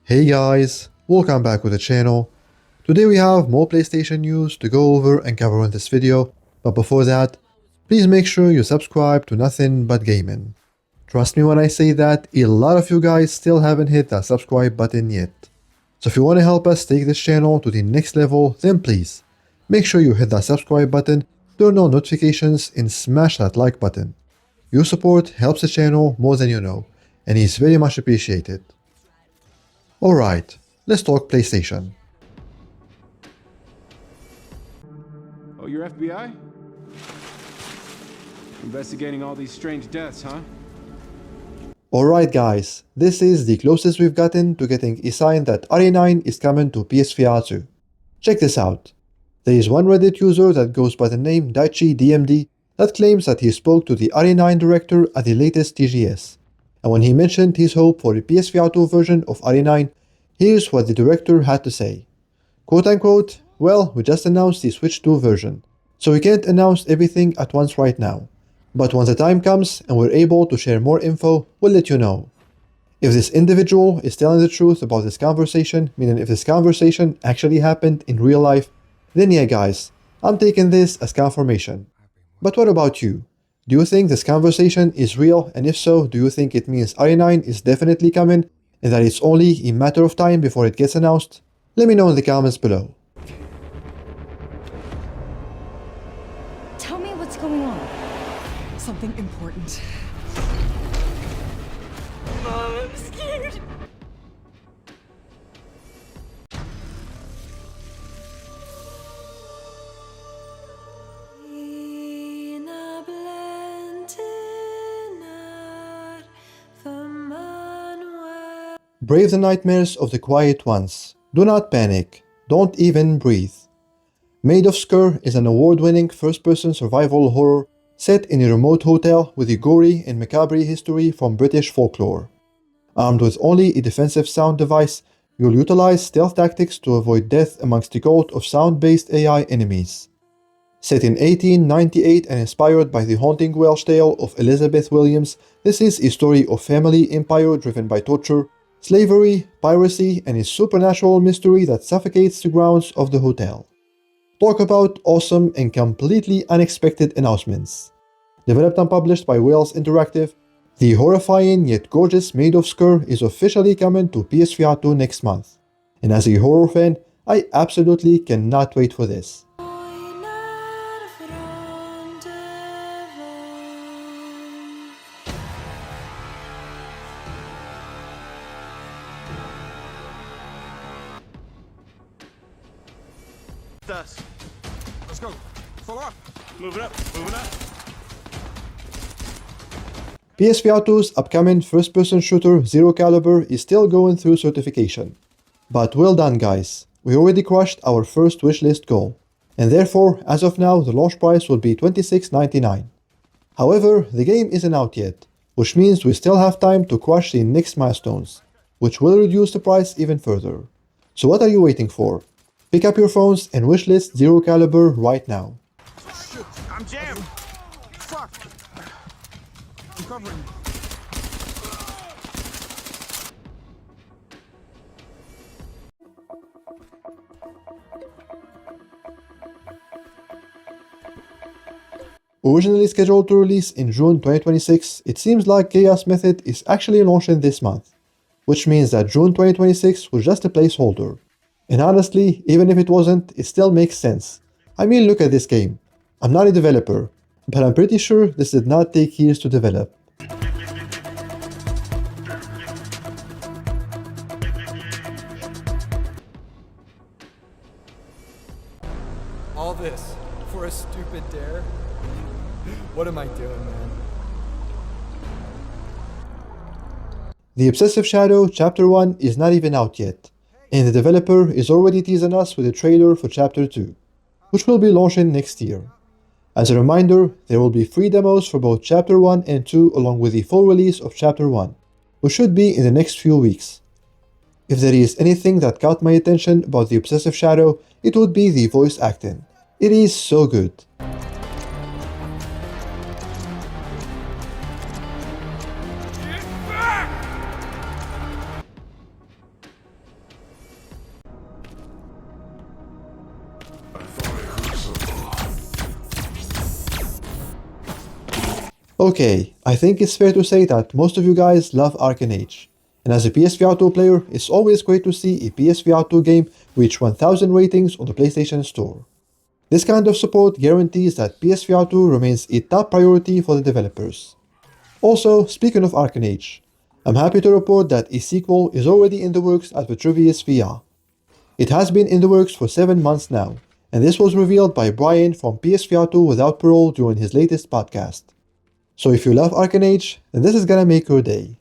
Hey guys, welcome back to the channel. Today we have more PlayStation news to go over and cover in this video, but before that, please make sure you subscribe to Nothing But Gaming. Trust me when I say that, a lot of you guys still haven't hit that subscribe button yet. So if you want to help us take this channel to the next level, then please, make sure you hit that subscribe button, turn on notifications, and smash that like button. Your support helps the channel more than you know, and is very much appreciated. Alright, let's talk PlayStation. Oh, you're FBI? Investigating all these strange deaths, huh? Alright guys, this is the closest we've gotten to getting a sign that RE9 is coming to PSVR2. Check this out. There is one Reddit user that goes by the name Daichi DMD that claims that he spoke to the RE9 director at the latest TGS. And when he mentioned his hope for a PSVR2 version of RE9, here's what the director had to say. Quote unquote, well, we just announced the Switch 2 version, so we can't announce everything at once right now. But when the time comes and we're able to share more info, we'll let you know. If this individual is telling the truth about this conversation, meaning if this conversation actually happened in real life, then yeah guys, I'm taking this as confirmation. But what about you? Do you think this conversation is real, and if so, do you think it means RE9 is definitely coming and that it's only a matter of time before it gets announced? Let me know in the comments below. Tell me what's going on. Something important. Mom, I'm scared. Brave the nightmares of the quiet ones. Do not panic. Don't even breathe. Made of Sker is an award-winning first-person survival horror set in a remote hotel with a gory and macabre history from British folklore. Armed with only a defensive sound device, you'll utilize stealth tactics to avoid death amongst a cult of sound-based AI enemies. Set in 1898 and inspired by the haunting Welsh tale of Elizabeth Williams, this is a story of family empire driven by torture, slavery, piracy, and a supernatural mystery that suffocates the grounds of the hotel. Talk about awesome and completely unexpected announcements. Developed and published by Wales Interactive, the horrifying yet gorgeous Maid of Sker is officially coming to PSVR2 next month. And as a horror fan, I absolutely cannot wait for this. Us. Let's go. Follow up. Move it up. Move it up. PSVR2's upcoming first-person shooter Zero Caliber is still going through certification. But well done guys, we already crushed our first wishlist goal, and therefore, as of now, the launch price will be $26.99. However, the game isn't out yet, which means we still have time to crush the next milestones, which will reduce the price even further. So what are you waiting for? Pick up your phones and wishlist Zero Caliber right now. Shoot, I'm jammed. Fuck. I'm covering. Originally scheduled to release in June 2026, it seems like Chaos Method is actually launching this month, which means that June 2026 was just a placeholder. And honestly, even if it wasn't, it still makes sense. I mean, look at this game. I'm not a developer, but I'm pretty sure this did not take years to develop. All this for a stupid dare? What am I doing, man? The Obsessive Shadow Chapter 1 is not even out yet, and the developer is already teasing us with a trailer for Chapter 2, which will be launching next year. As a reminder, there will be free demos for both Chapter 1 and 2 along with the full release of Chapter 1, which should be in the next few weeks. If there is anything that caught my attention about the Obsessive Shadow, it would be the voice acting. It is so good. Okay, I think it's fair to say that most of you guys love Arken. And as a PSVR2 player, it's always great to see a PSVR2 game reach 1000 ratings on the PlayStation Store. This kind of support guarantees that PSVR2 remains a top priority for the developers. Also, speaking of Arken, I'm happy to report that a sequel is already in the works at Vitruvius VR. It has been in the works for 7 months now, and this was revealed by Brian from PSVR2 Without Parole during his latest podcast. So if you love Arken, then this is gonna make your day.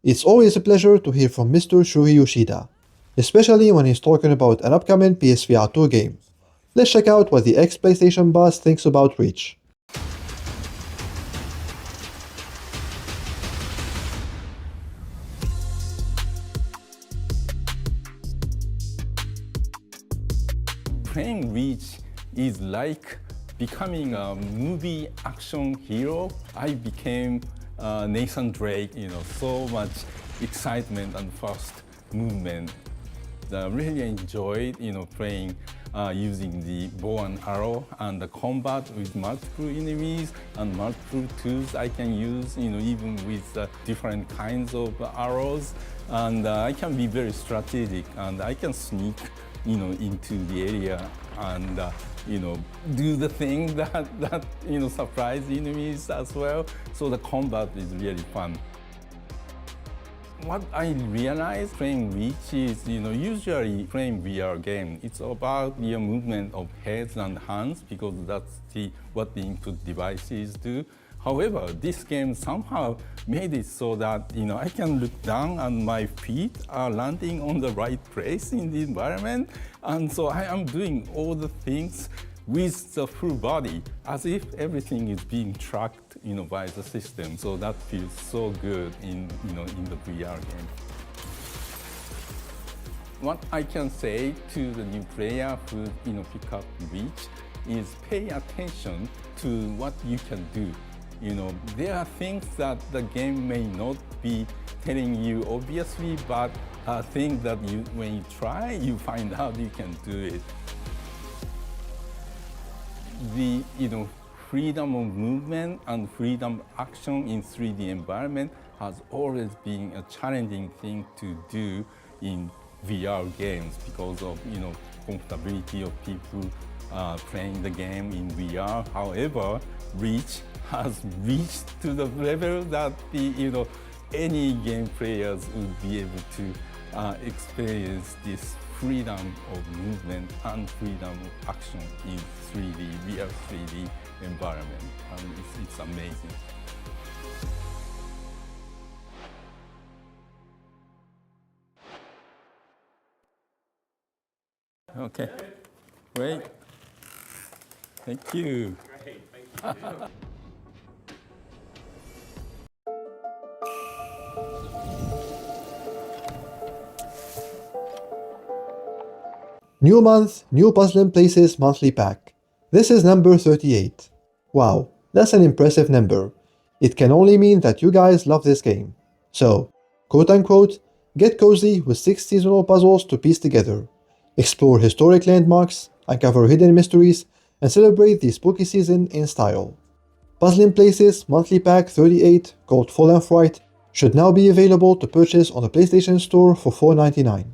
It's always a pleasure to hear from Mr. Shuehi Yoshida, especially when he's talking about an upcoming PSVR2 game. Let's check out what the ex-PlayStation boss thinks about Reach. Playing Reach is like becoming a movie action hero. I became Nathan Drake, so much excitement and fast movement. I really enjoyed, playing using the bow and arrow and the combat with multiple enemies and multiple tools I can use, even with different kinds of arrows. And I can be very strategic and I can sneak, into the area and, do the thing that surprise enemies as well. So the combat is really fun. What I realized playing Reach is, usually playing VR game, it's about the movement of heads and hands because that's what the input devices do. However, this game somehow made it so that, I can look down and my feet are landing on the right place in the environment. And so I am doing all the things with the full body as if everything is being tracked, by the system. So that feels so good in the VR game. What I can say to the new player who, pick up Reach is pay attention to what you can do. There are things that the game may not be telling you obviously, but things that when you try, you find out you can do it. The freedom of movement and freedom of action in 3D environment has always been a challenging thing to do in VR games because of comfortability of people playing the game in VR. However, Reach has reached to the level that any game players would be able to experience this freedom of movement and freedom of action in 3D, VR 3D environment. And it's amazing. Okay, great. Thank you. New month, new Puzzle Places monthly pack. This is number 38. Wow, that's an impressive number. It can only mean that you guys love this game. So, quote unquote, get cozy with 6 seasonal puzzles to piece together. Explore historic landmarks, uncover hidden mysteries, and celebrate the spooky season in style. Puzzle Places monthly pack 38, called Fall and Fright, should now be available to purchase on the PlayStation Store for $4.99.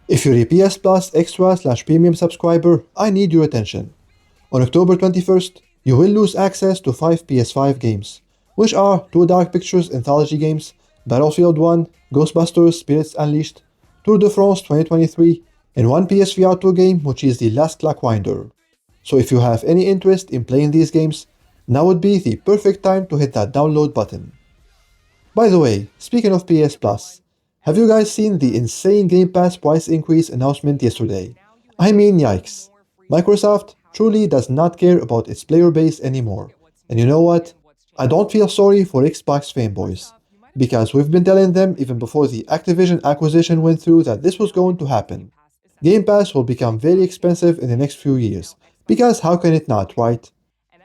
If you're a PS Plus Extra/Premium subscriber, I need your attention. On October 21st, you will lose access to 5 PS5 games, which are 2 Dark Pictures anthology games, Battlefield 1, Ghostbusters Spirits Unleashed, Tour de France 2023, and 1 PSVR2 game which is the Last Clockwinder. So if you have any interest in playing these games, now would be the perfect time to hit that download button. By the way, speaking of PS Plus, have you guys seen the insane Game Pass price increase announcement yesterday? I mean, yikes. Microsoft truly does not care about its player base anymore. And you know what? I don't feel sorry for Xbox fanboys, because we've been telling them even before the Activision acquisition went through that this was going to happen. Game Pass will become very expensive in the next few years, because how can it not, right?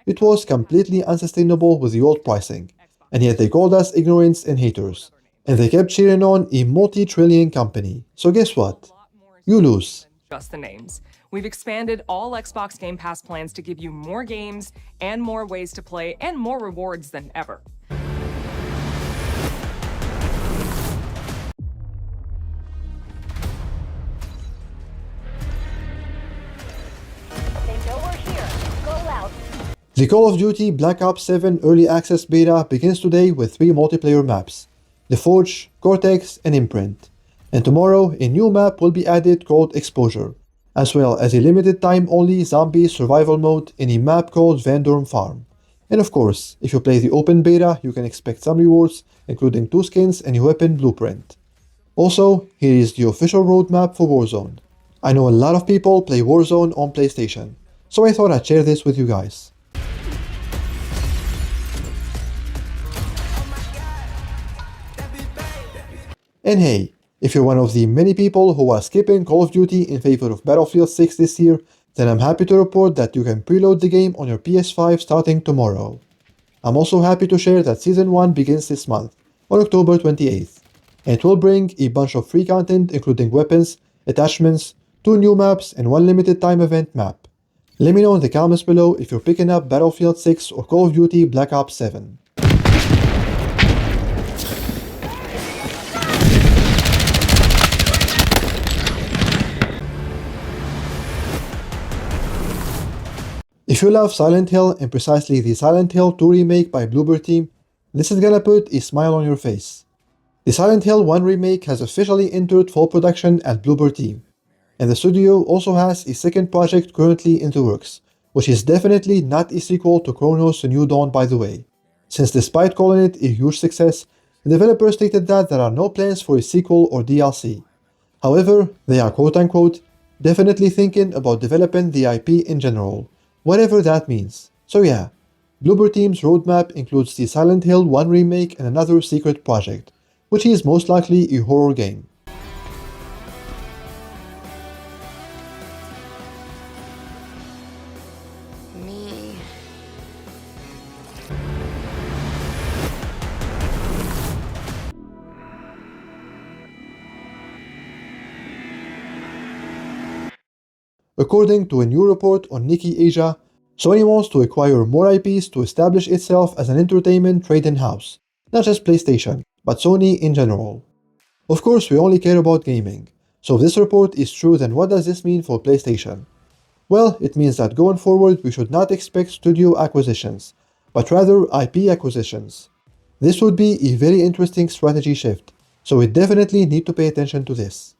It was completely unsustainable with the old pricing, and yet they called us ignorance and haters. And they kept cheering on a multi-trillion company. So guess what? You lose. Just the names. We've expanded all Xbox Game Pass plans to give you more games and more ways to play and more rewards than ever. They know we're here. Go out. The Call of Duty Black Ops 7 Early Access Beta begins today with 3 multiplayer maps: The Forge, Cortex, and Imprint. And tomorrow, a new map will be added called Exposure, as well as a limited time only zombie survival mode in a map called Vendorm Farm. And of course, if you play the open beta, you can expect some rewards, including 2 skins and a weapon blueprint. Also, here is the official roadmap for Warzone. I know a lot of people play Warzone on PlayStation, so I thought I'd share this with you guys. And hey, if you're one of the many people who are skipping Call of Duty in favor of Battlefield 6 this year, then I'm happy to report that you can preload the game on your PS5 starting tomorrow. I'm also happy to share that Season 1 begins this month, on October 28th, and it will bring a bunch of free content including weapons, attachments, 2 new maps, and 1 limited time event map. Let me know in the comments below if you're picking up Battlefield 6 or Call of Duty Black Ops 7. If you love Silent Hill and precisely the Silent Hill 2 remake by Bloober Team, this is gonna put a smile on your face. The Silent Hill 1 remake has officially entered full production at Bloober Team, and the studio also has a second project currently in the works, which is definitely not a sequel to Chronos: The New Dawn, by the way, since despite calling it a huge success, the developers stated that there are no plans for a sequel or DLC. However, they are quote-unquote definitely thinking about developing the IP in general, whatever that means. So yeah, Bloober Team's roadmap includes the Silent Hill 1 remake and another secret project, which is most likely a horror game. Me. According to a new report on Nikkei Asia, Sony wants to acquire more IPs to establish itself as an entertainment trading house, not just PlayStation, but Sony in general. Of course, we only care about gaming, so if this report is true, then what does this mean for PlayStation? Well, it means that going forward we should not expect studio acquisitions, but rather IP acquisitions. This would be a very interesting strategy shift, so we definitely need to pay attention to this.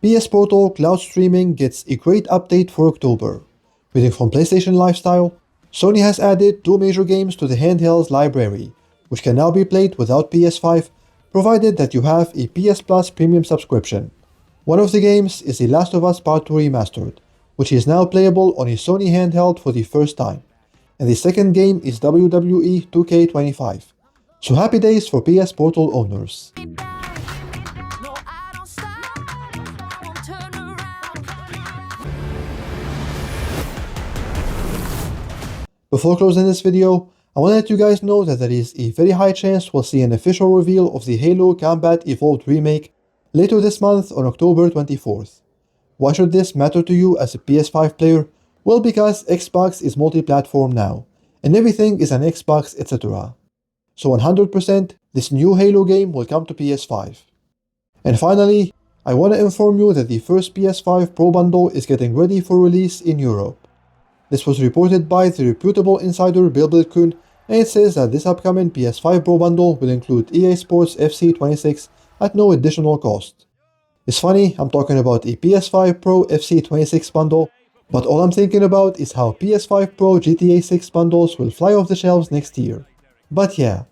PS Portal Cloud Streaming gets a great update for October. Reading from PlayStation Lifestyle, Sony has added 2 major games to the handheld's library, which can now be played without PS5, provided that you have a PS Plus premium subscription. One of the games is The Last of Us Part 2 Remastered, which is now playable on a Sony handheld for the first time, and the second game is WWE 2K25. So happy days for PS Portal owners. Before closing this video, I want to let you guys know that there is a very high chance we'll see an official reveal of the Halo Combat Evolved remake later this month on October 24th. Why should this matter to you as a PS5 player? Well, because Xbox is multi-platform now, and everything is an Xbox, etc. So 100% this new Halo game will come to PS5. And finally, I want to inform you that the first PS5 Pro bundle is getting ready for release in Europe. This was reported by the reputable insider Bill Bilkun, and it says that this upcoming PS5 Pro bundle will include EA Sports FC 26 at no additional cost. It's funny, I'm talking about a PS5 Pro FC 26 bundle, but all I'm thinking about is how PS5 Pro GTA 6 bundles will fly off the shelves next year. But yeah,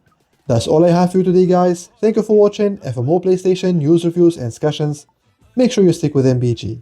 That's all I have for you today, guys. Thank you for watching, and for more PlayStation news, reviews, and discussions, make sure you stick with MBG.